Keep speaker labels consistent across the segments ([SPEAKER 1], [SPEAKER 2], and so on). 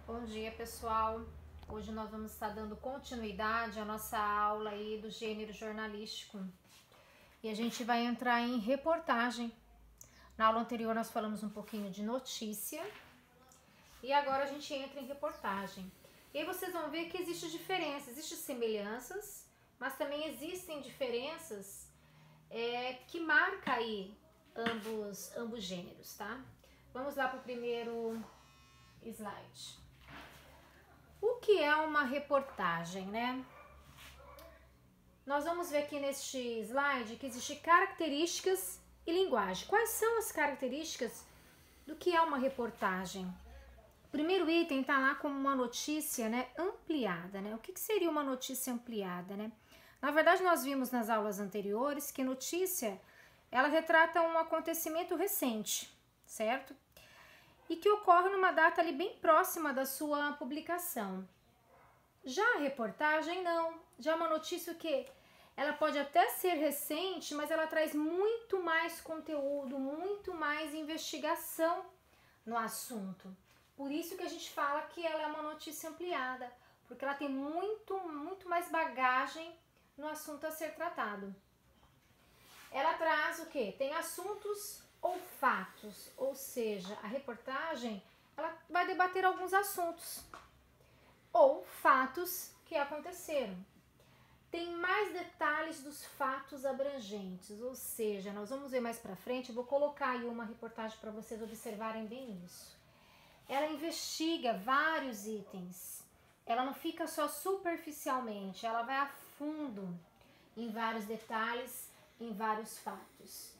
[SPEAKER 1] Bom dia, pessoal. Hoje nós vamos estar dando continuidade à nossa aula aí do gênero jornalístico. E a gente vai entrar em reportagem. Na aula anterior nós falamos um pouquinho de notícia. E agora a gente entra em reportagem. E aí vocês vão ver que existe diferença, existem semelhanças, mas também existem diferenças que marcam aí ambos gêneros, tá? Vamos lá para o primeiro slide. O que é uma reportagem, né? Nós vamos ver aqui neste slide que existem características e linguagem. Quais são as características do que é uma reportagem? O primeiro item está lá como uma notícia, né, ampliada, né? O que seria uma notícia ampliada, né? Na verdade, nós vimos nas aulas anteriores que notícia, ela retrata um acontecimento recente, certo? E que ocorre numa data ali bem próxima da sua publicação. Já a reportagem não, já uma notícia que ela pode até ser recente, mas ela traz muito mais conteúdo, muito mais investigação no assunto. Por isso que a gente fala que ela é uma notícia ampliada, porque ela tem muito mais bagagem no assunto a ser tratado. Ela traz o quê? Tem assuntos ou fatos, ou seja, a reportagem ela vai debater alguns assuntos ou fatos que aconteceram. Tem mais detalhes dos fatos abrangentes, ou seja, nós vamos ver mais para frente, eu vou colocar aí uma reportagem para vocês observarem bem isso. Ela investiga vários itens, ela não fica só superficialmente, ela vai a fundo em vários detalhes, em vários fatos.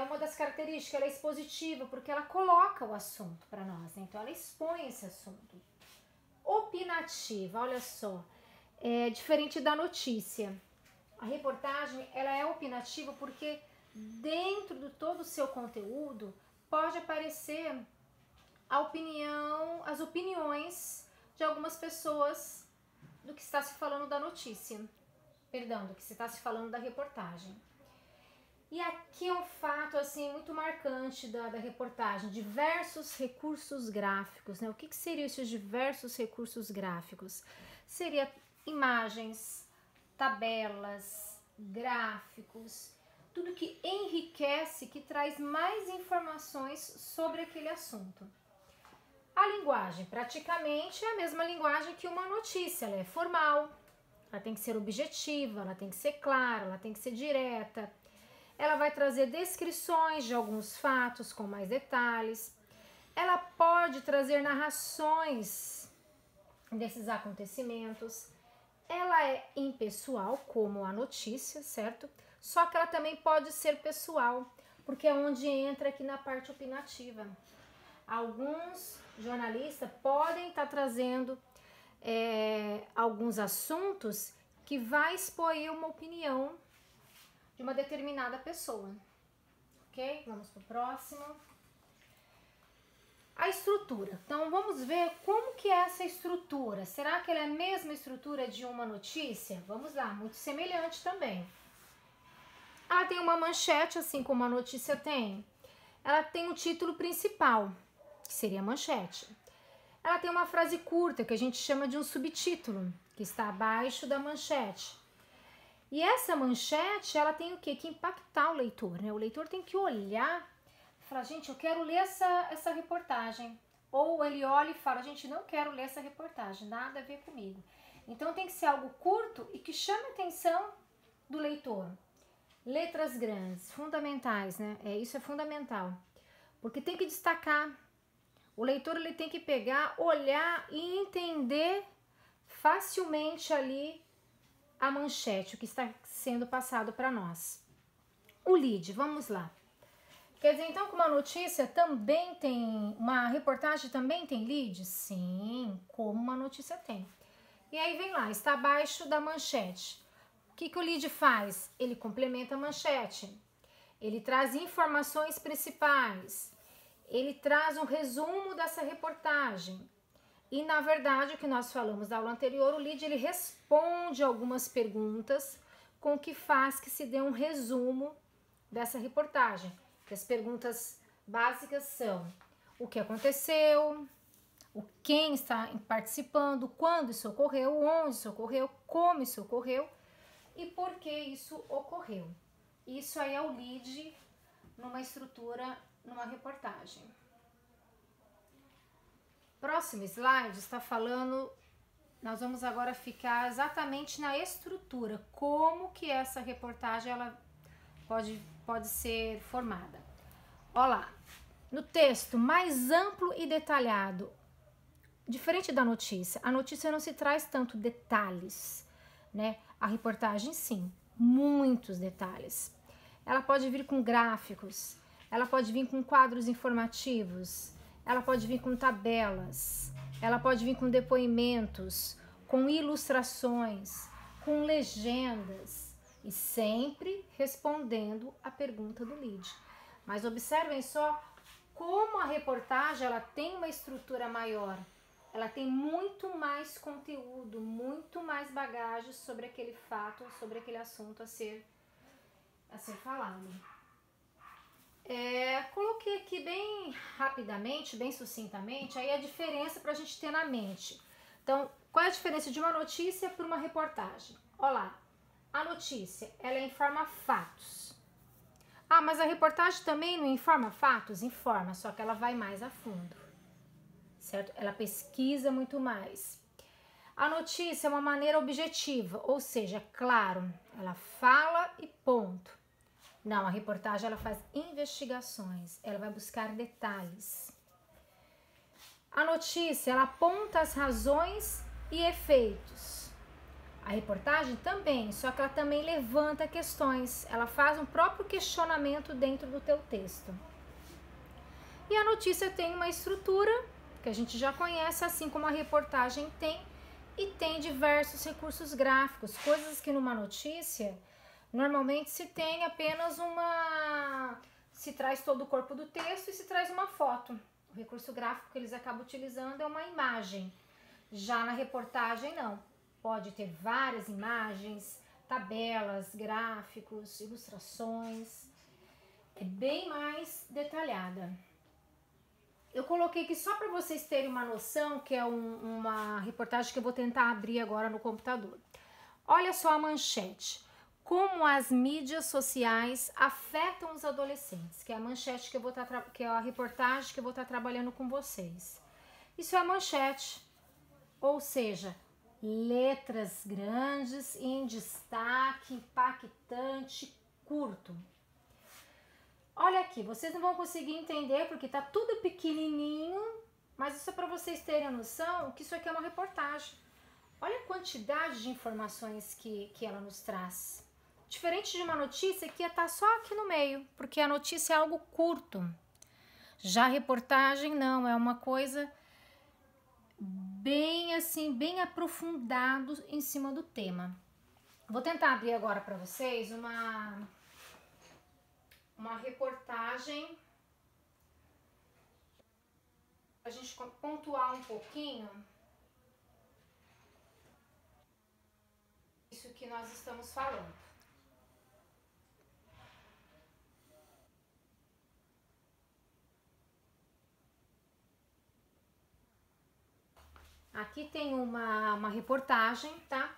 [SPEAKER 1] Uma das características, ela é expositiva, porque ela coloca o assunto para nós, né? Então ela expõe esse assunto. Opinativa, olha só, é diferente da notícia. A reportagem, ela é opinativa porque dentro de todo o seu conteúdo pode aparecer as opiniões de algumas pessoas do que está se falando da notícia. Perdão, do que se está se falando da reportagem. E aqui é um fato assim muito marcante da reportagem, diversos recursos gráficos, né? O que seriam esses diversos recursos gráficos? Seria imagens, tabelas, gráficos, tudo que enriquece, que traz mais informações sobre aquele assunto. A linguagem, praticamente é a mesma linguagem que uma notícia, ela é formal, ela tem que ser objetiva, ela tem que ser clara, ela tem que ser direta. Ela vai trazer descrições de alguns fatos com mais detalhes. Ela pode trazer narrações desses acontecimentos. Ela é impessoal, como a notícia, certo? Só que ela também pode ser pessoal, porque é onde entra aqui na parte opinativa. Alguns jornalistas podem estar trazendo alguns assuntos que vai expor uma opinião de uma determinada pessoa, ok? Vamos para o próximo. A estrutura. Então, vamos ver como que é essa estrutura. Será que ela é a mesma estrutura de uma notícia? Vamos lá, muito semelhante também. Ela tem uma manchete, assim como a notícia tem. Ela tem um título principal, que seria a manchete. Ela tem uma frase curta, que a gente chama de um subtítulo, que está abaixo da manchete. E essa manchete, ela tem o quê? Que impactar o leitor, né? O leitor tem que olhar e falar, gente, eu quero ler essa reportagem. Ou ele olha e fala, gente, não quero ler essa reportagem, nada a ver comigo. Então tem que ser algo curto e que chame a atenção do leitor. Letras grandes, fundamentais, né? Isso é fundamental. Porque tem que destacar. O leitor ele tem que pegar, olhar e entender facilmente ali a manchete, o que está sendo passado para nós. O lead, vamos lá. Quer dizer, então, que uma notícia também tem, uma reportagem também tem lead? Sim, como uma notícia tem. E aí vem lá, está abaixo da manchete. O que o lead faz? Ele complementa a manchete. Ele traz informações principais. Ele traz um resumo dessa reportagem. E, na verdade, o que nós falamos na aula anterior, o lead ele responde algumas perguntas com o que faz que se dê um resumo dessa reportagem. As perguntas básicas são: o que aconteceu? o quem está participando, quando isso ocorreu, onde isso ocorreu, como isso ocorreu e por que isso ocorreu. Isso aí é o lead numa estrutura, numa reportagem. Próximo slide está falando, nós vamos agora ficar exatamente na estrutura, como que essa reportagem ela pode ser formada. Olha lá, no texto mais amplo e detalhado, diferente da notícia, a notícia não se traz tanto detalhes, né? A reportagem sim, muitos detalhes. Ela pode vir com gráficos, ela pode vir com quadros informativos, ela pode vir com tabelas, ela pode vir com depoimentos, com ilustrações, com legendas e sempre respondendo a pergunta do lead. Mas observem só como a reportagem ela tem uma estrutura maior. Ela tem muito mais conteúdo, muito mais bagagem sobre aquele fato, sobre aquele assunto a ser falado. Coloquei aqui bem rapidamente, bem sucintamente, aí a diferença para a gente ter na mente. Então, qual é a diferença de uma notícia para uma reportagem? Olha lá, a notícia, ela informa fatos. Ah, mas a reportagem também não informa fatos? Informa, só que ela vai mais a fundo, certo? Ela pesquisa muito mais. A notícia é uma maneira objetiva, ou seja, claro, ela fala e ponto. Não, a reportagem ela faz investigações, ela vai buscar detalhes. A notícia ela aponta as razões e efeitos. A reportagem também, só que ela também levanta questões, ela faz um próprio questionamento dentro do teu texto. E a notícia tem uma estrutura que a gente já conhece, assim como a reportagem tem, e tem diversos recursos gráficos, coisas que numa notícia normalmente se tem apenas se traz todo o corpo do texto e se traz uma foto. O recurso gráfico que eles acabam utilizando é uma imagem. Já na reportagem não, pode ter várias imagens, tabelas, gráficos, ilustrações, é bem mais detalhada. Eu coloquei aqui só para vocês terem uma noção, que é uma reportagem que eu vou tentar abrir agora no computador. Olha só a manchete. Como as mídias sociais afetam os adolescentes, que é a manchete que é a reportagem que eu vou estar trabalhando com vocês. Isso é a manchete, ou seja, letras grandes, em destaque, impactante, curto. Olha aqui, vocês não vão conseguir entender porque tá tudo pequenininho, mas isso é para vocês terem a noção que isso aqui é uma reportagem. Olha a quantidade de informações que ela nos traz. Diferente de uma notícia que ia estar só aqui no meio, porque a notícia é algo curto. Já a reportagem não, é uma coisa bem assim, bem aprofundado em cima do tema. Vou tentar abrir agora para vocês uma reportagem, a gente pontuar um pouquinho isso que nós estamos falando. Aqui tem uma reportagem, tá?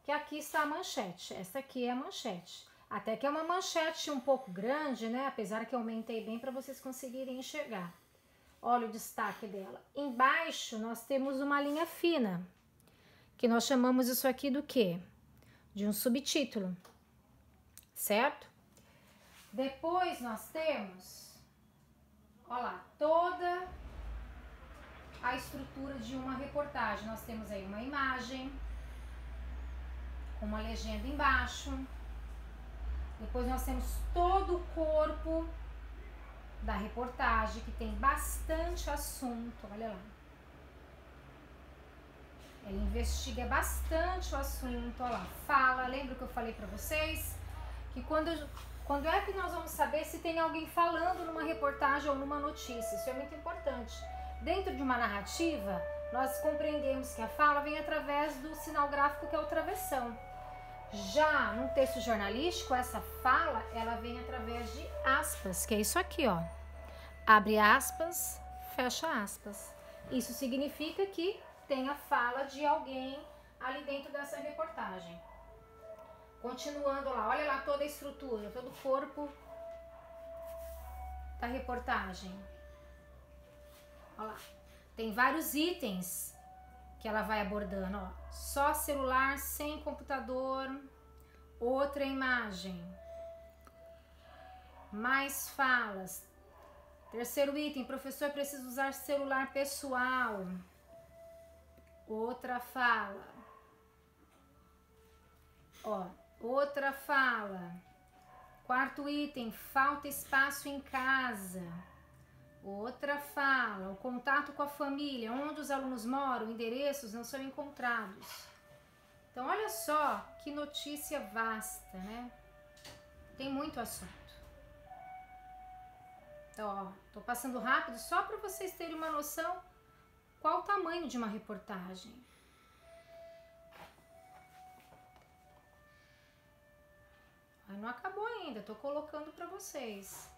[SPEAKER 1] Que aqui está a manchete. Essa aqui é a manchete. Até que é uma manchete um pouco grande, né? Apesar que eu aumentei bem para vocês conseguirem enxergar. Olha o destaque dela. Embaixo nós temos uma linha fina, que nós chamamos isso aqui do quê? De um subtítulo, certo? Depois nós temos, olha lá, toda a estrutura de uma reportagem. Nós temos aí uma imagem, com uma legenda embaixo. Depois nós temos todo o corpo da reportagem, que tem bastante assunto, olha lá. Ela investiga bastante o assunto, olha lá, fala, lembra que eu falei para vocês? Que quando é que nós vamos saber se tem alguém falando numa reportagem ou numa notícia? Isso é muito importante. Dentro de uma narrativa, nós compreendemos que a fala vem através do sinal gráfico, que é o travessão. Já num texto jornalístico, essa fala, ela vem através de aspas, que é isso aqui, ó. Abre aspas, fecha aspas. Isso significa que tem a fala de alguém ali dentro dessa reportagem. Continuando lá, olha lá toda a estrutura, todo o corpo da reportagem. Olha lá, tem vários itens que ela vai abordando, ó. Só celular, sem computador, outra imagem, mais falas. Terceiro item, professor precisa usar celular pessoal, outra fala. Ó, outra fala. Quarto item, falta espaço em casa. Outra fala, o contato com a família, onde os alunos moram, endereços não são encontrados. Então, olha só que notícia vasta, né? Tem muito assunto. Então, ó, tô passando rápido só para vocês terem uma noção qual o tamanho de uma reportagem. Mas não acabou ainda, tô colocando para vocês.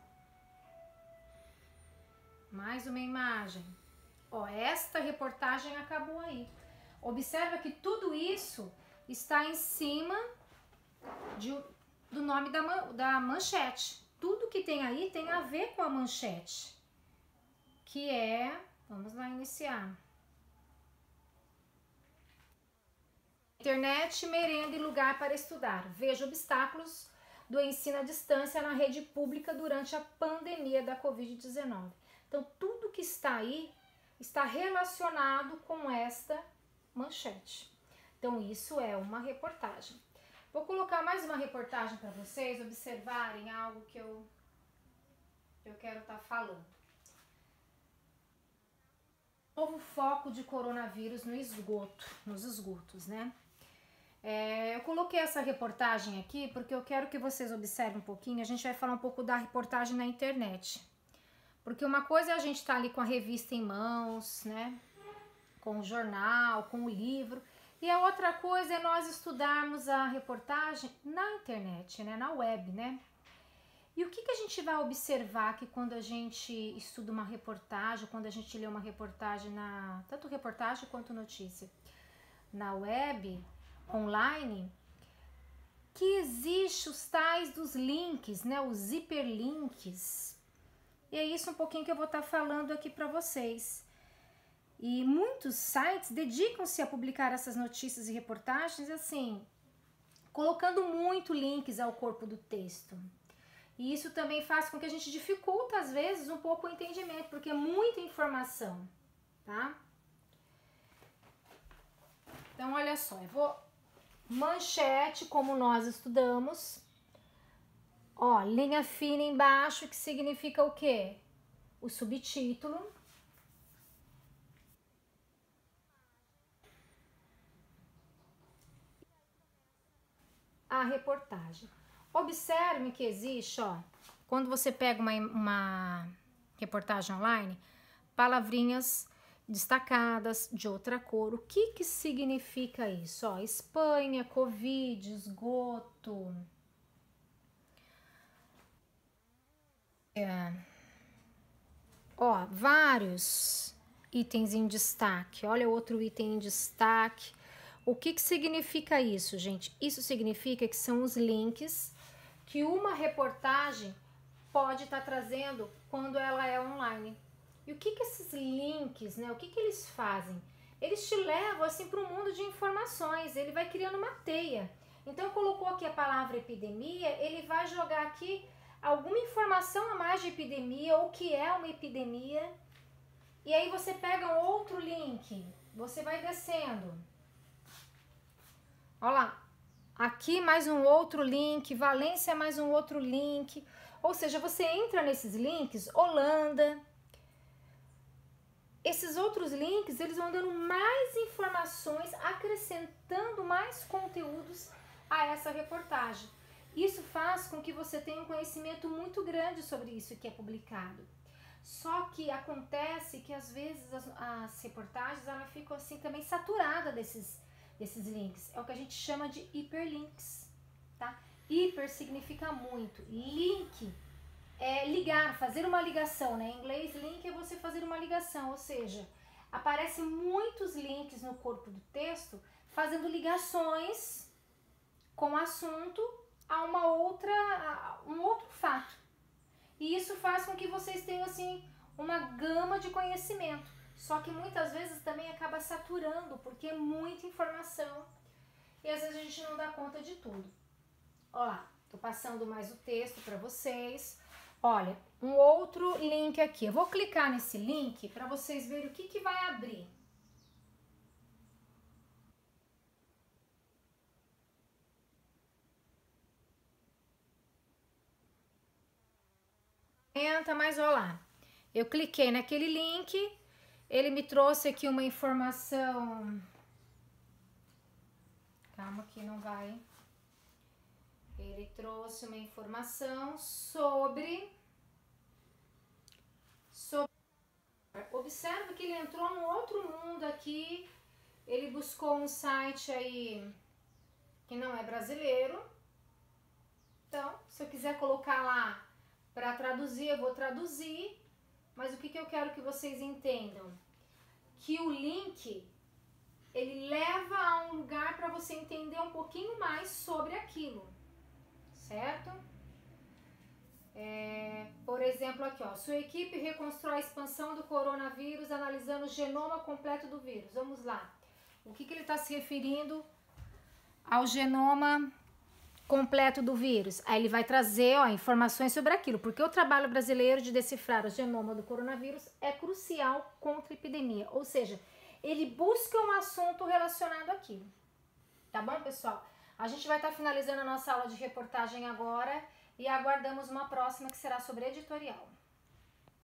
[SPEAKER 1] Mais uma imagem. Ó, esta reportagem acabou aí. Observa que tudo isso está em cima do nome da manchete. Tudo que tem aí tem a ver com a manchete. Que é... Vamos lá iniciar. Internet, merenda e lugar para estudar. Veja obstáculos do ensino à distância na rede pública durante a pandemia da Covid-19. Então, tudo que está aí está relacionado com esta manchete. Então, isso é uma reportagem. Vou colocar mais uma reportagem para vocês observarem algo que eu quero estar falando. Novo foco de coronavírus nos esgotos, né? Eu coloquei essa reportagem aqui porque eu quero que vocês observem um pouquinho. A gente vai falar um pouco da reportagem na internet. Porque uma coisa é a gente estar ali com a revista em mãos, né? Com o jornal, com o livro. E a outra coisa é nós estudarmos a reportagem na internet, né? Na web, né? E o que a gente vai observar aqui quando a gente estuda uma reportagem, quando a gente lê uma reportagem tanto reportagem quanto notícia, na web, online, que existe os tais dos links, né? Os hiperlinks. E é isso um pouquinho que eu vou estar falando aqui para vocês. E muitos sites dedicam-se a publicar essas notícias e reportagens assim, colocando muito links ao corpo do texto. E isso também faz com que a gente dificulta, às vezes, um pouco o entendimento, porque é muita informação, tá? Então, olha só, eu vou... Manchete, como nós estudamos. Ó, linha fina embaixo, que significa o quê? O subtítulo. A reportagem. Observe que existe, ó, quando você pega uma reportagem online, palavrinhas destacadas de outra cor. O que significa isso? Ó, Espanha, Covid, esgoto. Ó, vários itens em destaque. Olha outro item em destaque. O que significa isso, gente? Isso significa que são os links que uma reportagem pode estar trazendo quando ela é online. E o que esses links, né? O que eles fazem? Eles te levam assim para um mundo de informações. Ele vai criando uma teia. Então, colocou aqui a palavra epidemia, ele vai jogar aqui alguma informação a mais de epidemia, ou o que é uma epidemia. E aí você pega um outro link, você vai descendo. Olha lá, aqui mais um outro link, Valência mais um outro link. Ou seja, você entra nesses links, Holanda. Esses outros links, eles vão dando mais informações, acrescentando mais conteúdos a essa reportagem. Isso faz com que você tenha um conhecimento muito grande sobre isso que é publicado. Só que acontece que às vezes as reportagens elas ficam assim também saturadas desses links. É o que a gente chama de hiperlinks, tá? Hiper significa muito. Link ligar, fazer uma ligação, né? Em inglês, link é você fazer uma ligação, ou seja, aparecem muitos links no corpo do texto fazendo ligações com o assunto a um outro fato. E isso faz com que vocês tenham, assim, uma gama de conhecimento. Só que muitas vezes também acaba saturando, porque é muita informação e às vezes a gente não dá conta de tudo. Ó lá, tô passando mais o texto para vocês. Olha, um outro link aqui. Eu vou clicar nesse link para vocês verem o que vai abrir. Mas ó lá, eu cliquei naquele link, ele me trouxe aqui uma informação. Calma que não vai. Ele trouxe uma informação sobre. Observe que ele entrou num outro mundo aqui. Ele buscou um site aí que não é brasileiro. Então, se eu quiser colocar lá para traduzir, eu vou traduzir. Mas o que eu quero que vocês entendam? Que o link, ele leva a um lugar para você entender um pouquinho mais sobre aquilo, certo? Por exemplo, aqui, ó, sua equipe reconstrói a expansão do coronavírus analisando o genoma completo do vírus. Vamos lá. O que ele está se referindo ao genoma completo do vírus? Aí ele vai trazer, ó, informações sobre aquilo, porque o trabalho brasileiro de decifrar o genoma do coronavírus é crucial contra a epidemia, ou seja, ele busca um assunto relacionado àquilo. Tá bom, pessoal? A gente vai estar finalizando a nossa aula de reportagem agora e aguardamos uma próxima que será sobre editorial.